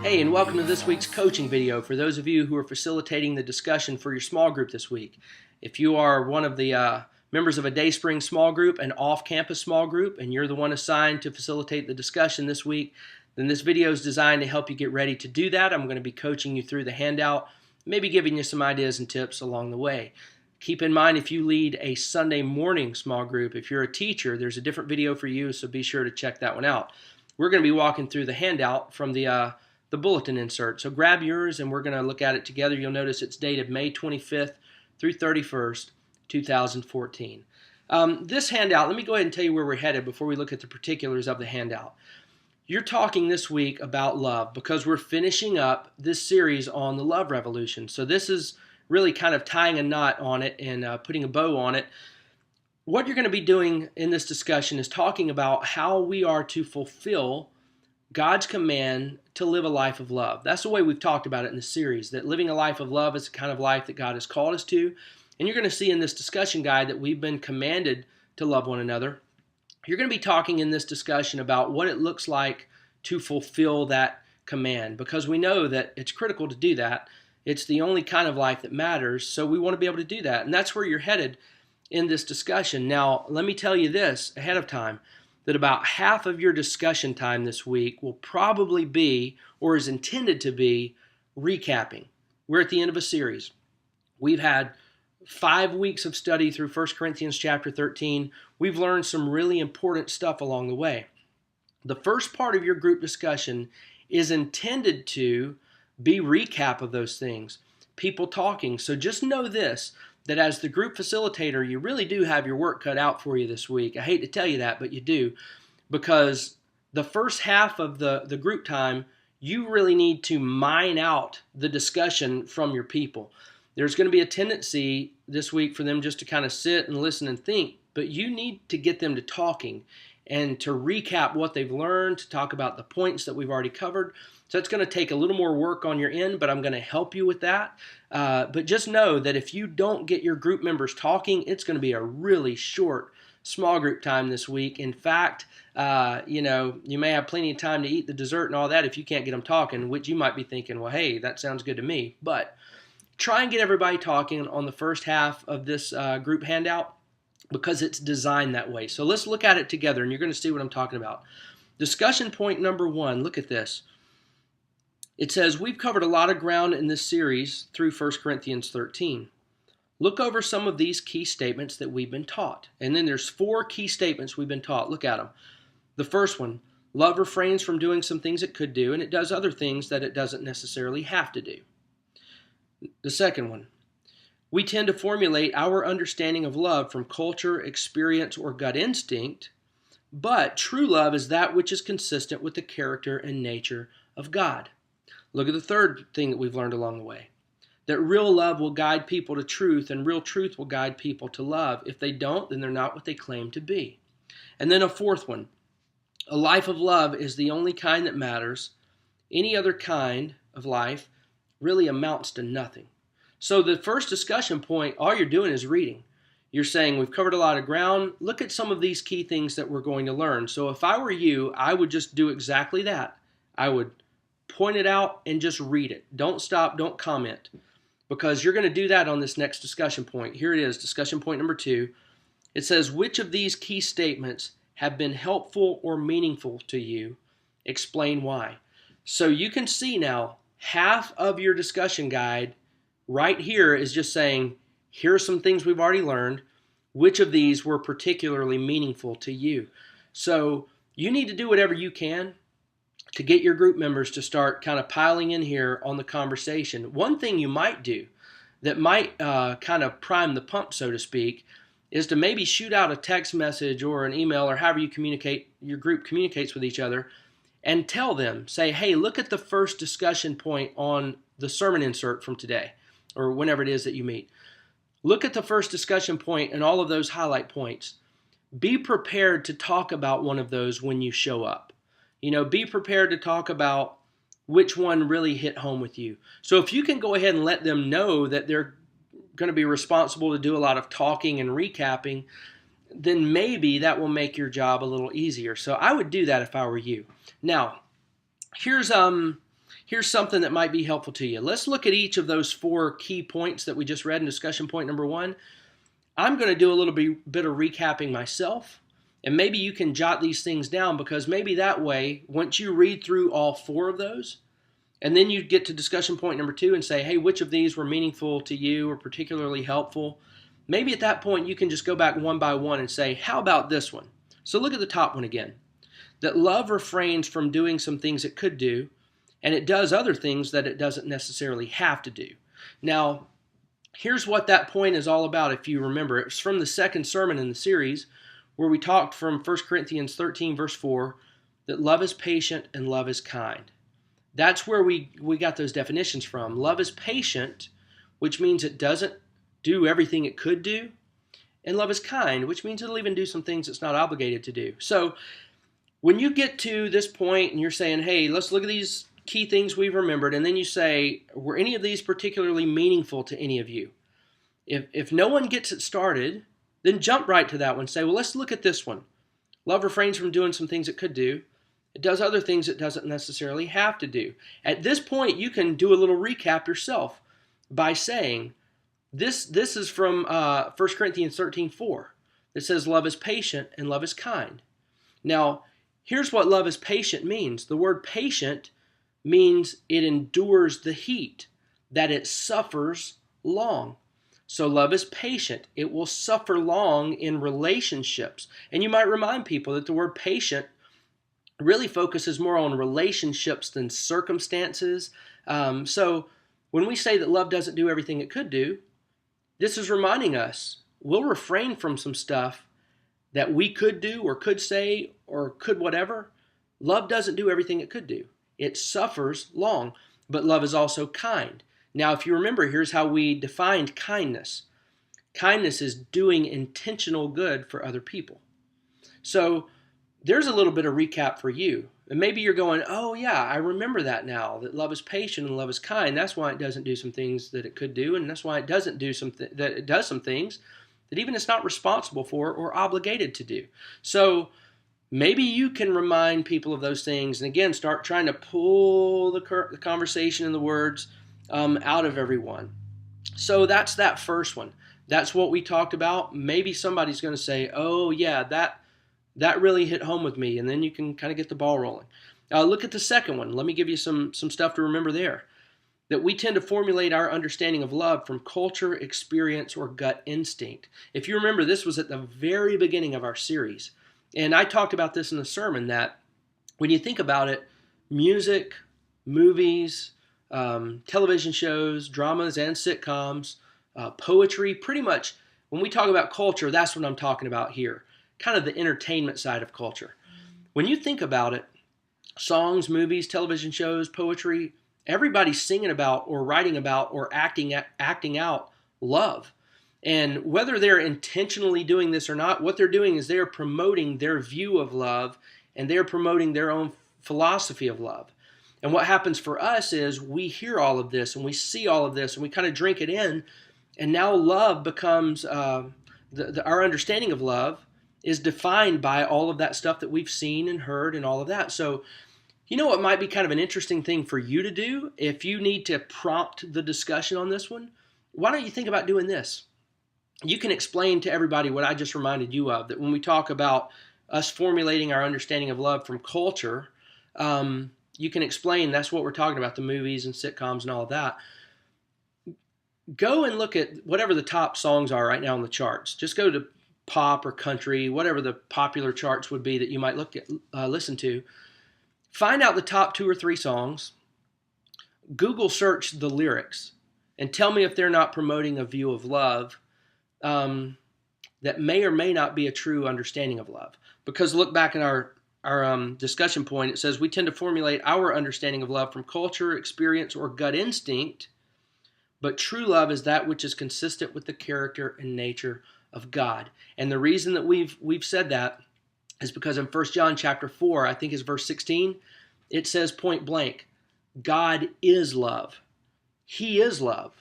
Hey, and welcome to this week's coaching video for those of you who are facilitating the discussion for your small group this week. If you are one of the members of a Dayspring small group, an off-campus small group, and you're the one assigned to facilitate the discussion this week, then this video is designed to help you get ready to do that. I'm going to be coaching you through the handout, maybe giving you some ideas and tips along the way. Keep in mind, if you lead a Sunday morning small group, if you're a teacher, there's a different video for you, so be sure to check that one out. We're going to be walking through the handout from the bulletin insert. So grab yours and we're going to look at it together. You'll notice it's dated May 25th through 31st, 2014. This handout, let me go ahead and tell you where we're headed before we look at the particulars of the handout. You're talking this week about love because we're finishing up this series on the love revolution. So this is really kind of tying a knot on it and putting a bow on it. What you're going to be doing in this discussion is talking about how we are to fulfill God's command to live a life of love. That's the way we've talked about it in this series, that living a life of love is the kind of life that God has called us to. And you're going to see in this discussion guide that we've been commanded to love one another. You're going to be talking in this discussion about what it looks like to fulfill that command, because we know that it's critical to do that. It's the only kind of life that matters, so we want to be able to do that. And that's where you're headed in this discussion. Now, let me tell you this ahead of time, that about half of your discussion time this week will probably be, or is intended to be, recapping. We're at the end of a series. We've had 5 weeks of study through 1 Corinthians chapter 13. We've learned some really important stuff along the way. The first part of your group discussion is intended to be recap of those things, people talking. So just know this, that as the group facilitator, you really do have your work cut out for you this week. I hate to tell you that, but you do, because the first half of the group time, you really need to mine out the discussion from your people. There's going to be a tendency this week for them just to kind of sit and listen and think, but you need to get them to talking and to recap what they've learned, to talk about the points that we've already covered. So it's going to take a little more work on your end, but I'm going to help you with that. But just know that if you don't get your group members talking, it's going to be a really short small group time this week. In fact, you may have plenty of time to eat the dessert and all that if you can't get them talking, which you might be thinking, well, hey, that sounds good to me. But try and get everybody talking on the first half of this group handout, because it's designed that way. So let's look at it together, and you're going to see what I'm talking about. Discussion point number 1, look at this. It says, we've covered a lot of ground in this series through 1 Corinthians 13. Look over some of these key statements that we've been taught. And then there's 4 key statements we've been taught. Look at them. The first one, love refrains from doing some things it could do, and it does other things that it doesn't necessarily have to do. The second one, we tend to formulate our understanding of love from culture, experience, or gut instinct, but true love is that which is consistent with the character and nature of God. Look at the third thing that we've learned along the way, that real love will guide people to truth, and real truth will guide people to love. If they don't, then they're not what they claim to be. And then a fourth one, a life of love is the only kind that matters. Any other kind of life really amounts to nothing. So the first discussion point, all you're doing is reading. You're saying, we've covered a lot of ground. Look at some of these key things that we're going to learn. So if I were you, I would just do exactly that. I would point it out and just read it. Don't stop, don't comment, because you're going to do that on this next discussion point. Here it is, discussion point number 2. It says, which of these key statements have been helpful or meaningful to you? Explain why. So you can see now, half of your discussion guide right here is just saying, here are some things we've already learned. Which of these were particularly meaningful to you? So you need to do whatever you can to get your group members to start kind of piling in here on the conversation. One thing you might do that might kind of prime the pump, so to speak, is to maybe shoot out a text message or an email, or however you communicate, your group communicates with each other, and tell them, say, hey, look at the first discussion point on the sermon insert from today, or whenever it is that you meet. Look at the first discussion point and all of those highlight points. Be prepared to talk about one of those when you show up. Be prepared to talk about which one really hit home with you. So if you can go ahead and let them know that they're going to be responsible to do a lot of talking and recapping, then maybe that will make your job a little easier. So I would do that if I were you. Now, here's here's something that might be helpful to you. Let's look at each of those 4 key points that we just read in discussion point number 1. I'm going to do a little bit of recapping myself, and maybe you can jot these things down, because maybe that way, once you read through all 4 of those, and then you get to discussion point number 2 and say, hey, which of these were meaningful to you or particularly helpful? Maybe at that point you can just go back one by one and say, how about this one? So look at the top one again. That love refrains from doing some things it could do, and it does other things that it doesn't necessarily have to do. Now, here's what that point is all about, if you remember. It's from the second sermon in the series, where we talked from 1 Corinthians 13, verse 4, that love is patient and love is kind. That's where we got those definitions from. Love is patient, which means it doesn't do everything it could do. And love is kind, which means it'll even do some things it's not obligated to do. So when you get to this point and you're saying, hey, let's look at these key things we've remembered, and then you say, were any of these particularly meaningful to any of you? If no one gets it started, then jump right to that one. Say, well, let's look at this one. Love refrains from doing some things it could do. It does other things it doesn't necessarily have to do. At this point, you can do a little recap yourself by saying, this is from 1 Corinthians 13:4. It says love is patient and love is kind. Now, here's what love is patient means. The word patient means it endures the heat, that it suffers long. So love is patient. It will suffer long in relationships. And you might remind people that the word patient really focuses more on relationships than circumstances. So when we say that love doesn't do everything it could do, this is reminding us we'll refrain from some stuff that we could do or could say or could whatever. Love doesn't do everything it could do. It suffers long, but love is also kind. Now, if you remember, here's how we defined kindness. Kindness is doing intentional good for other people. So there's a little bit of recap for you. And maybe you're going, oh yeah, I remember that now, that love is patient and love is kind. That's why it doesn't do some things that it could do, and that's why it doesn't do that it does some things that even it's not responsible for or obligated to do. So maybe you can remind people of those things, and again, start trying to pull the conversation and the words out of everyone. So that's that first one. That's what we talked about. Maybe somebody's going to say, oh yeah, that really hit home with me, and then you can kind of get the ball rolling. Look at the second one. Let me give you some stuff to remember there. That we tend to formulate our understanding of love from culture, experience, or gut instinct. If you remember, this was at the very beginning of our series. And I talked about this in the sermon, that when you think about it, music, movies, television shows, dramas and sitcoms, poetry, pretty much when we talk about culture, that's what I'm talking about here. Kind of the entertainment side of culture. When you think about it, songs, movies, television shows, poetry, everybody's singing about or writing about or acting out love. And whether they're intentionally doing this or not, what they're doing is they're promoting their view of love, and they're promoting their own philosophy of love. And what happens for us is we hear all of this and we see all of this and we kind of drink it in, and now love becomes, our understanding of love is defined by all of that stuff that we've seen and heard and all of that. So, you know what might be kind of an interesting thing for you to do if you need to prompt the discussion on this one? Why don't you think about doing this? You can explain to everybody what I just reminded you of, that when we talk about us formulating our understanding of love from culture, you can explain that's what we're talking about, the movies and sitcoms and all of that. Go and look at whatever the top songs are right now on the charts. Just go to pop or country, whatever the popular charts would be that you might listen to. Find out the top 2 or 3 songs. Google search the lyrics and tell me if they're not promoting a view of love that may or may not be a true understanding of love. Because look back in our discussion point, it says we tend to formulate our understanding of love from culture, experience, or gut instinct, but true love is that which is consistent with the character and nature of God. And the reason that we've said that is because in 1 John chapter 4, I think is verse 16, it says point blank, God is love. He is love.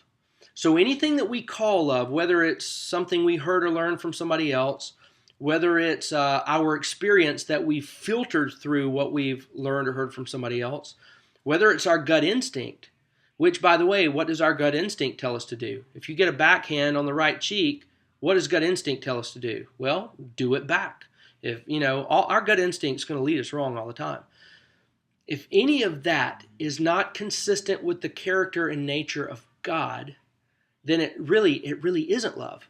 So anything that we call love, whether it's something we heard or learned from somebody else, whether it's our experience that we've filtered through what we've learned or heard from somebody else, whether it's our gut instinct, which, by the way, what does our gut instinct tell us to do? If you get a backhand on the right cheek, what does gut instinct tell us to do? Well, do it back. If our gut instinct is going to lead us wrong all the time. If any of that is not consistent with the character and nature of God, then it really isn't love,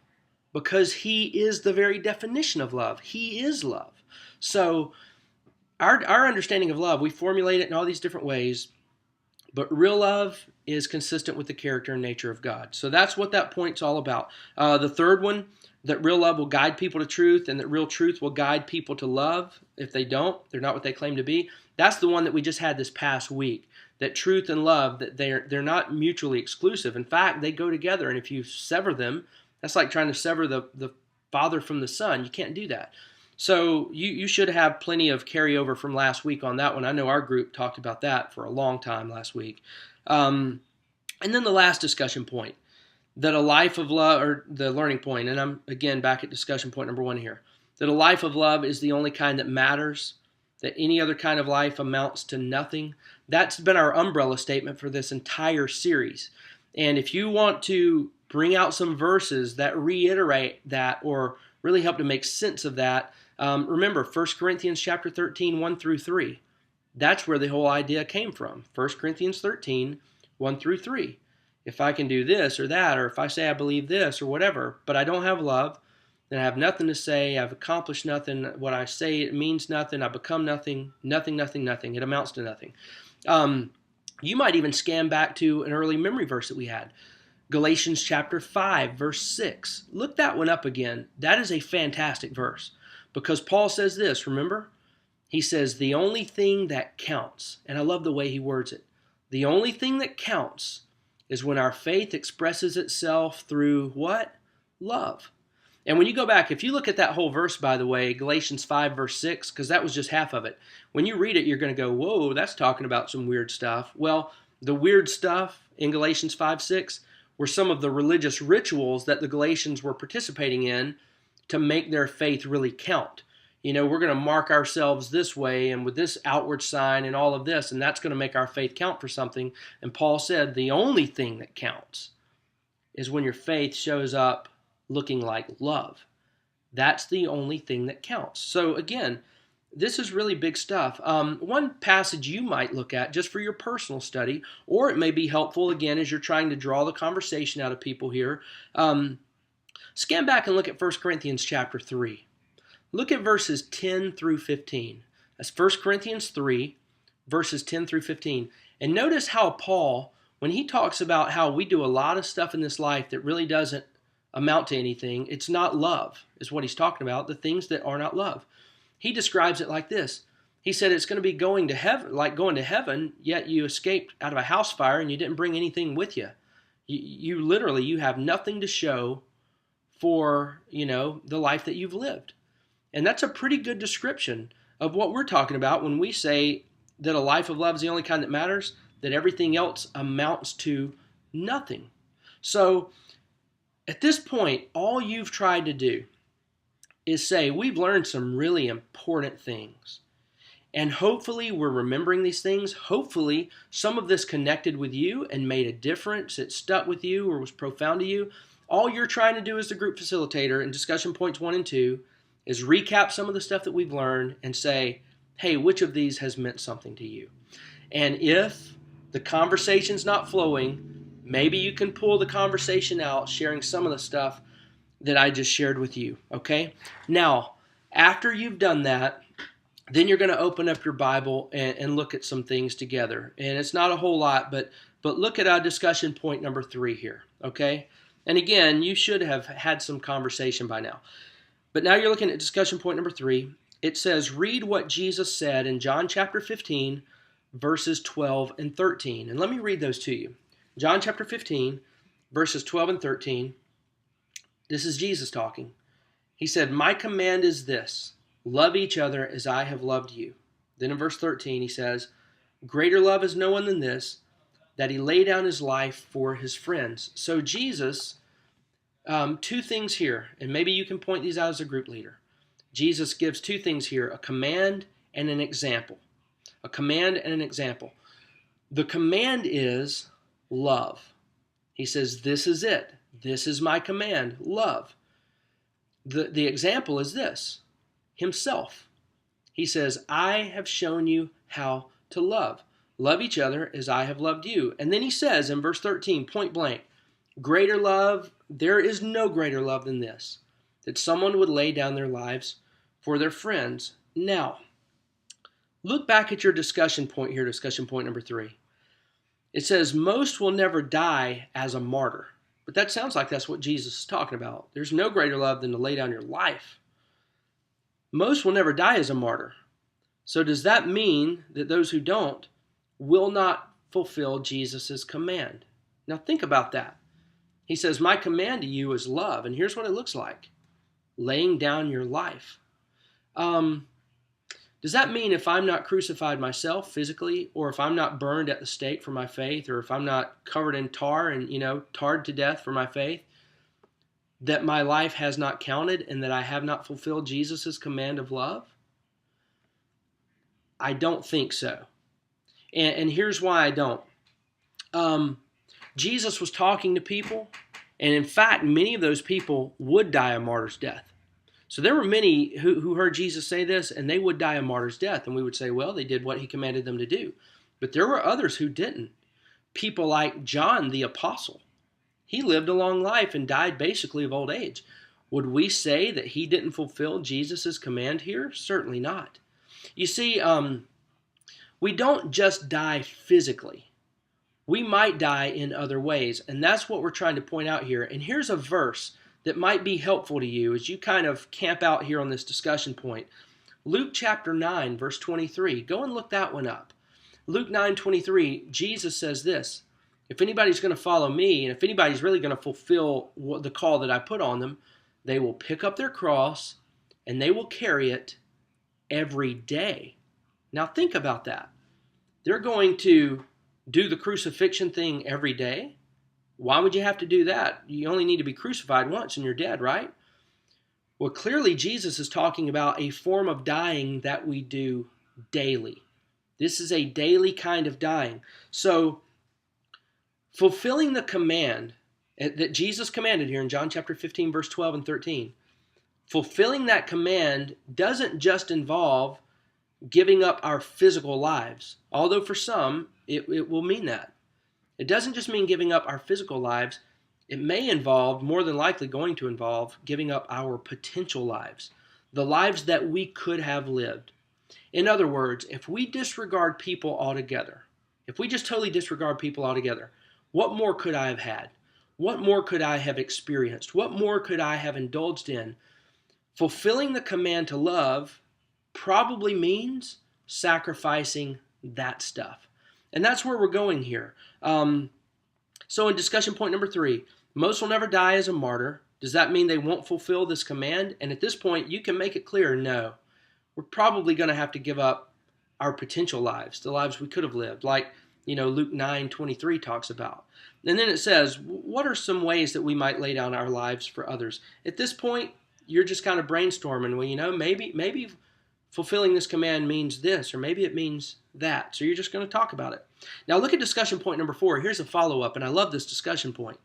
because He is the very definition of love. He is love. So our understanding of love, we formulate it in all these different ways, but real love is consistent with the character and nature of God. So that's what that point's all about. The third one, that real love will guide people to truth, and that real truth will guide people to love. If they don't, they're not what they claim to be. That's the one that we just had this past week. That truth and love, that they're not mutually exclusive. In fact, they go together, and if you sever them, that's like trying to sever the Father from the Son. You can't do that. So you should have plenty of carryover from last week on that one. I know our group talked about that for a long time last week. And then the last discussion point, that a life of love, or the learning point, and I'm again back at discussion point number 1 here, that a life of love is the only kind that matters, that any other kind of life amounts to nothing. That's been our umbrella statement for this entire series. And if you want to bring out some verses that reiterate that or really help to make sense of that, remember 1 Corinthians chapter 13, 1 through 3. That's where the whole idea came from. 1 Corinthians 13, 1 through 3. If I can do this or that, or if I say I believe this or whatever, but I don't have love, then I have nothing to say. I've accomplished nothing. What I say, it means nothing. I become nothing. Nothing, nothing, nothing. It amounts to nothing. You might even scan back to an early memory verse that we had. Galatians chapter 5, verse 6. Look that one up again. That is a fantastic verse, because Paul says this, remember? He says, the only thing that counts, and I love the way he words it, the only thing that counts is when our faith expresses itself through what? Love. And when you go back, if you look at that whole verse, by the way, Galatians 5, verse 6, because that was just half of it. When you read it, you're going to go, whoa, that's talking about some weird stuff. Well, the weird stuff in Galatians 5, 6 were some of the religious rituals that the Galatians were participating in to make their faith really count. We're going to mark ourselves this way and with this outward sign and all of this, and that's going to make our faith count for something. And Paul said the only thing that counts is when your faith shows up looking like love. That's the only thing that counts. So again, this is really big stuff. One passage you might look at just for your personal study, or it may be helpful again as you're trying to draw the conversation out of people here. Scan back and look at 1 Corinthians chapter 3. Look at verses 10 through 15. That's 1 Corinthians 3, verses 10 through 15. And notice how Paul, when he talks about how we do a lot of stuff in this life that really doesn't amount to anything, it's not love, is what he's talking about, the things that are not love. He describes it like this. He said it's going to be going to heaven, like going to heaven, yet you escaped out of a house fire and you didn't bring anything with you. You literally, you have nothing to show for, the life that you've lived. And that's a pretty good description of what we're talking about when we say that a life of love is the only kind that matters, that everything else amounts to nothing. So at this point, all you've tried to do is say, we've learned some really important things. And hopefully we're remembering these things. Hopefully some of this connected with you and made a difference. It stuck with you or was profound to you. All you're trying to do as the group facilitator in discussion points 1 and 2 is recap some of the stuff that we've learned and say, hey, which of these has meant something to you? And if the conversation's not flowing, maybe you can pull the conversation out, sharing some of the stuff that I just shared with you, okay? Now, after you've done that, then you're going to open up your Bible and look at some things together. And it's not a whole lot, but look at discussion point number 3 here, okay? And again, you should have had some conversation by now. But now you're looking at discussion point number 3. It says, read what Jesus said in John chapter 15, verses 12 and 13. And let me read those to you. John chapter 15, verses 12 and 13. This is Jesus talking. He said, my command is this, love each other as I have loved you. Then in verse 13 he says, greater love is no one than this, that he lay down his life for his friends. So Jesus, 2 things here, and maybe you can point these out as a group leader. Jesus gives 2 things here, a command and an example. A command and an example. The command is love. He says, this is it. This is my command, love. The example is this, himself. He says, I have shown you how to love. Love each other as I have loved you. And then he says in verse 13, point blank, greater love, there is no greater love than this, that someone would lay down their lives for their friends. Now, look back at your discussion point here, discussion point number 3. It says, most will never die as a martyr. But that sounds like that's what Jesus is talking about. There's no greater love than to lay down your life. Most will never die as a martyr. So does that mean that those who don't will not fulfill Jesus' command? Now think about that. He says, my command to you is love. And here's what it looks like. Laying down your life. Does that mean if I'm not crucified myself physically, or if I'm not burned at the stake for my faith, or if I'm not covered in tar and, tarred to death for my faith, that my life has not counted and that I have not fulfilled Jesus' command of love? I don't think so. And here's why I don't. Jesus was talking to people, and in fact, many of those people would die a martyr's death. So there were many who heard Jesus say this, and they would die a martyr's death. And we would say, well, they did what he commanded them to do. But there were others who didn't. People like John the Apostle. He lived a long life and died basically of old age. Would we say that he didn't fulfill Jesus' command here? Certainly not. You see, we don't just die physically. We might die in other ways. And that's what we're trying to point out here. And here's a verse that might be helpful to you as you kind of camp out here on this discussion point. Luke chapter 9, verse 23. Go and look that one up. Luke 9:23, Jesus says this, if anybody's going to follow me, and if anybody's really going to fulfill the call that I put on them, they will pick up their cross and they will carry it every day. Now think about that. They're going to do the crucifixion thing every day. Why would you have to do that? You only need to be crucified once and you're dead, right? Well, clearly Jesus is talking about a form of dying that we do daily. This is a daily kind of dying. So, fulfilling the command that Jesus commanded here in John chapter 15, verse 12 and 13, fulfilling that command doesn't just involve giving up our physical lives, although for some it will mean that. It doesn't just mean giving up our physical lives. It may involve, more than likely going to involve, giving up our potential lives, the lives that we could have lived. In other words, if we disregard people altogether, if we just totally disregard people altogether, what more could I have had? What more could I have experienced? What more could I have indulged in? Fulfilling the command to love probably means sacrificing that stuff. And that's where we're going here. So in discussion point number 3, most will never die as a martyr. Does that mean they won't fulfill this command? And at this point, you can make it clear, no. We're probably going to have to give up our potential lives, the lives we could have lived, like Luke 9:23 talks about. And then it says, what are some ways that we might lay down our lives for others? At this point, you're just kind of brainstorming. Well, maybe fulfilling this command means this, or maybe it means that. So you're just going to talk about it. Now look at discussion point number 4. Here's a follow-up, and I love this discussion point.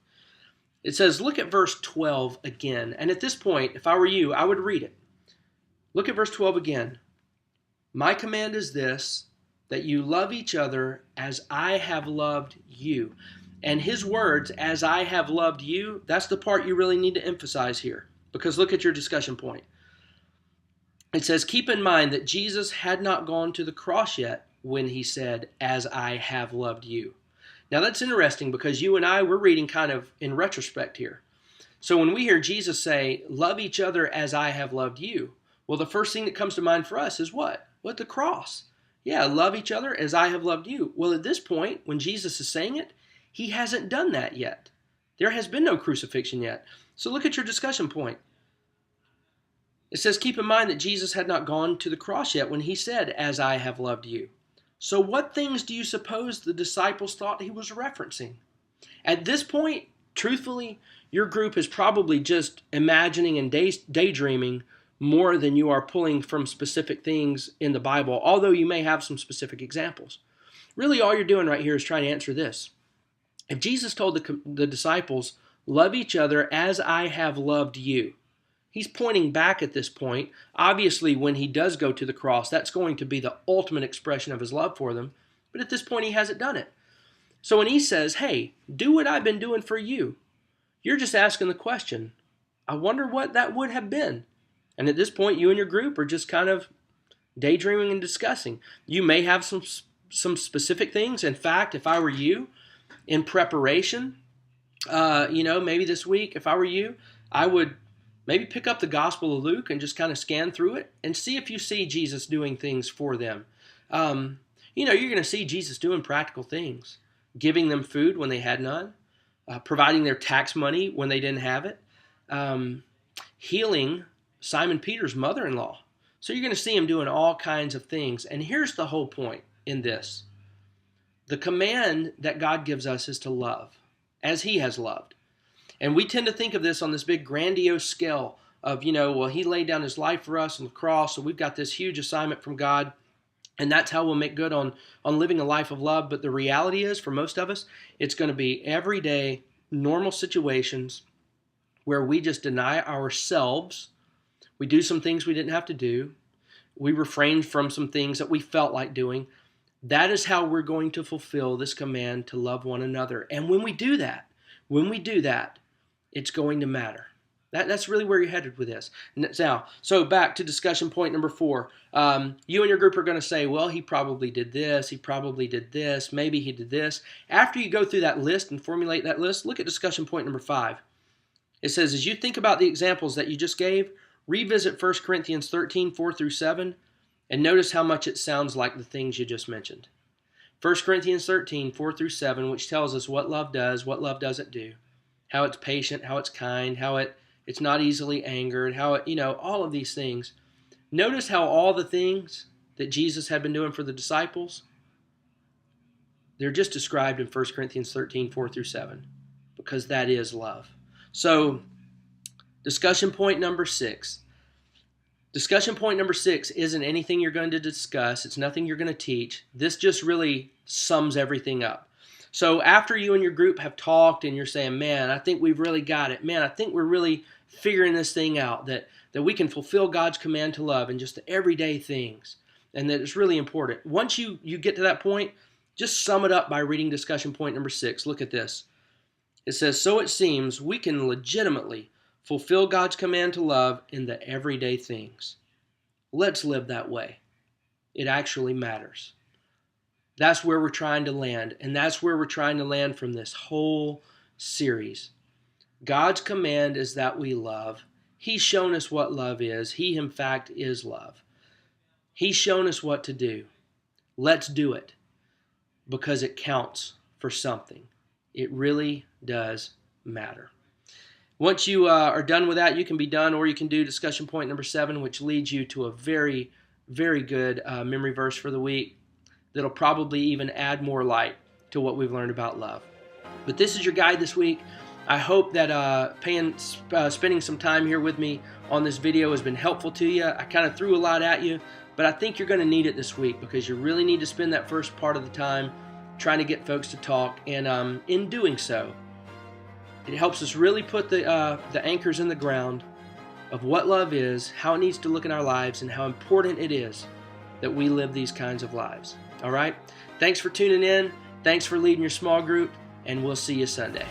It says, look at verse 12 again. And at this point, if I were you, I would read it. Look at verse 12 again. My command is this, that you love each other as I have loved you. And his words, as I have loved you, that's the part you really need to emphasize here. Because look at your discussion point. It says, keep in mind that Jesus had not gone to the cross yet when he said, as I have loved you. Now that's interesting because you and I, we're reading kind of in retrospect here. So when we hear Jesus say, love each other as I have loved you, well, the first thing that comes to mind for us is what? What? The cross. Yeah, love each other as I have loved you. Well, at this point, when Jesus is saying it, he hasn't done that yet. There has been no crucifixion yet. So look at your discussion point. It says, keep in mind that Jesus had not gone to the cross yet when he said, as I have loved you. So what things do you suppose the disciples thought he was referencing? At this point, truthfully, your group is probably just imagining and daydreaming more than you are pulling from specific things in the Bible, although you may have some specific examples. Really all you're doing right here is trying to answer this. If Jesus told the disciples, love each other as I have loved you, he's pointing back at this point. Obviously, when he does go to the cross, that's going to be the ultimate expression of his love for them. But at this point, he hasn't done it. So when he says, hey, do what I've been doing for you, you're just asking the question, I wonder what that would have been. And at this point, you and your group are just kind of daydreaming and discussing. You may have some specific things. In fact, if I were you, in preparation, maybe this week, if I were you, I would maybe pick up the Gospel of Luke and just kind of scan through it and see if you see Jesus doing things for them. You're going to see Jesus doing practical things, giving them food when they had none, providing their tax money when they didn't have it, healing Simon Peter's mother-in-law. So you're going to see him doing all kinds of things. And here's the whole point in this. The command that God gives us is to love as he has loved. And we tend to think of this on this big grandiose scale of, he laid down his life for us on the cross, so we've got this huge assignment from God, and that's how we'll make good on living a life of love. But the reality is, for most of us, it's going to be everyday, normal situations where we just deny ourselves. We do some things we didn't have to do. We refrain from some things that we felt like doing. That is how we're going to fulfill this command to love one another. And when we do that, it's going to matter. That's really where you're headed with this. Now, so back to discussion point number 4. You and your group are going to say, well, he probably did this, maybe he did this. After you go through that list and formulate that list, look at discussion point number 5. It says, as you think about the examples that you just gave, revisit 1 Corinthians 13, 4 through 7, and notice how much it sounds like the things you just mentioned. 1 Corinthians 13, 4 through 7, which tells us what love does, what love doesn't do, how it's patient, how it's kind, how it's not easily angered, how it, all of these things. Notice how all the things that Jesus had been doing for the disciples, they're just described in 1 Corinthians 13, 4 through 7, because that is love. So, discussion point number 6. Discussion point number 6 isn't anything you're going to discuss. It's nothing you're going to teach. This just really sums everything up. So after you and your group have talked and you're saying, man, I think we've really got it. Man, I think we're really figuring this thing out, that we can fulfill God's command to love in just the everyday things, and that it's really important. Once you get to that point, just sum it up by reading discussion point number 6. Look at this. It says, so it seems we can legitimately fulfill God's command to love in the everyday things. Let's live that way. It actually matters. That's where we're trying to land, and that's where we're trying to land from this whole series. God's command is that we love. He's shown us what love is. He, in fact, is love. He's shown us what to do. Let's do it, because it counts for something. It really does matter. Once you are done with that, you can be done, or you can do discussion point number 7, which leads you to a very, very good memory verse for the week that'll probably even add more light to what we've learned about love. But this is your guide this week. I hope that spending some time here with me on this video has been helpful to you. I kind of threw a lot at you, but I think you're going to need it this week, because you really need to spend that first part of the time trying to get folks to talk. And in doing so, it helps us really put the anchors in the ground of what love is, how it needs to look in our lives, and how important it is that we live these kinds of lives. All right? Thanks for tuning in. Thanks for leading your small group, and we'll see you Sunday.